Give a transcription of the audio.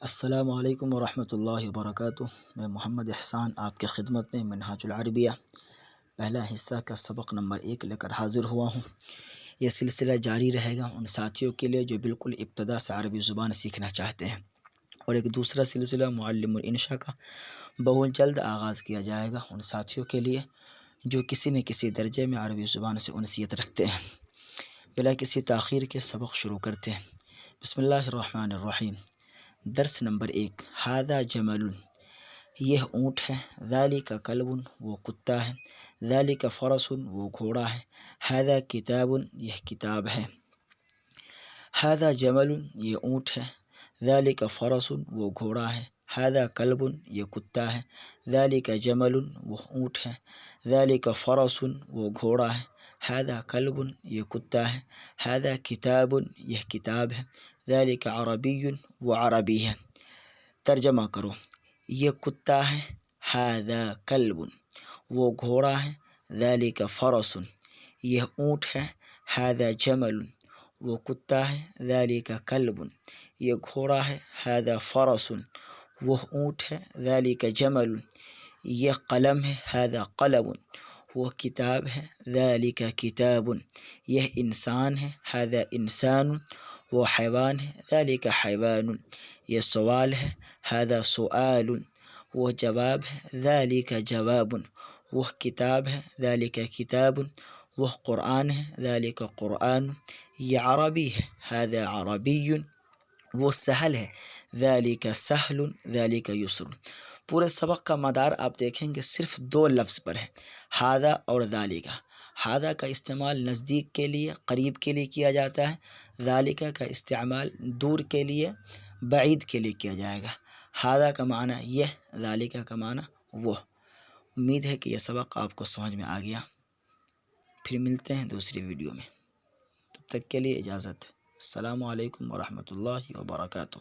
السلام علیکم ورحمۃ اللہ وبرکاتہ۔ میں محمد احسان آپ کے خدمت میں منہاج العربیہ پہلا حصہ کا سبق نمبر 1 لے کر حاضر ہوا ہوں۔ یہ سلسلہ جاری رہے گا ان ساتھیوں کے لیے جو بالکل ابتدا سے عربی زبان سیکھنا چاہتے ہیں، اور ایک دوسرا سلسلہ معلم الانشاء کا بہت جلد آغاز کیا جائے گا ان ساتھیوں کے لیے جو کسی نہ کسی درجے میں عربی زبان سے انسیت رکھتے ہیں۔ بلا کسی تاخیر کے سبق شروع کرتے ہیں۔ بسم اللہ الرحمن الرحیم۔ درس نمبر 1۔ ھذا جمل، یہ اونٹ ہے۔ ذالک کلب، وہ کتا ہے۔ ذالک فرس، وہ گھوڑا ہے۔ ھذا کتاب، یہ کتاب ہے۔ ھذا جمل، یہ اونٹ ہے۔ ذالک فرس، وہ گھوڑا ہے۔ ھذا کلب، یہ کتا ہے۔ ذالک جمل، وہ اونٹ ہے۔ ذالک فرس، وہ گھوڑا ہے۔ ھذا کلب، یہ کتا ہے۔ ھذا کتاب، یہ کتاب ہے۔ ذالک عربی، وہ عربی ہے۔ ترجمہ کرو۔ یہ کتا ہے۔ ھذا کلب، وہ گھوڑا ہے۔ ذالک فرس، یہ اونٹ ہے۔ ھذا جمل، وہ کتا ہے۔ ذالک کلب، یہ گھوڑا ہے۔ ھذا فرس، وہ اونٹ ہے۔ ذالک جمل، یہ قلم ہے۔ ھذا قلم، وہ کتاب ہے۔ ذالک کتاب، یہ انسان ہے۔ ھذا انسان، وہ حیوان ہے۔ ذالک حیوان، یہ سوال ہے۔ ھذا سؤال، وہ جواب ہے۔ ذالک جواب، وہ کتاب ہے۔ ذالک کتاب، وہ قرآن ہے۔ ذالک قرآن، یہ عربی ہے۔ ھذا عربی، وہ سہل ہے۔ ذالک سہل، ذالک یسر۔ پورے سبق کا مدار آپ دیکھیں گے صرف 2 لفظ پر ہے، ھذا اور ذالک۔ ھذا کا استعمال نزدیک کے لیے، قریب کے لیے کیا جاتا ہے۔ ذالک کا استعمال دور کے لیے، بعید کے لیے کیا جائے گا۔ ھذا کا معنی یہ، ذالک کا معنی وہ۔ امید ہے کہ یہ سبق آپ کو سمجھ میں آ گیا۔ پھر ملتے ہیں دوسری ویڈیو میں، تب تک کے لیے اجازت۔ السلام علیکم ورحمۃ اللہ وبرکاتہ۔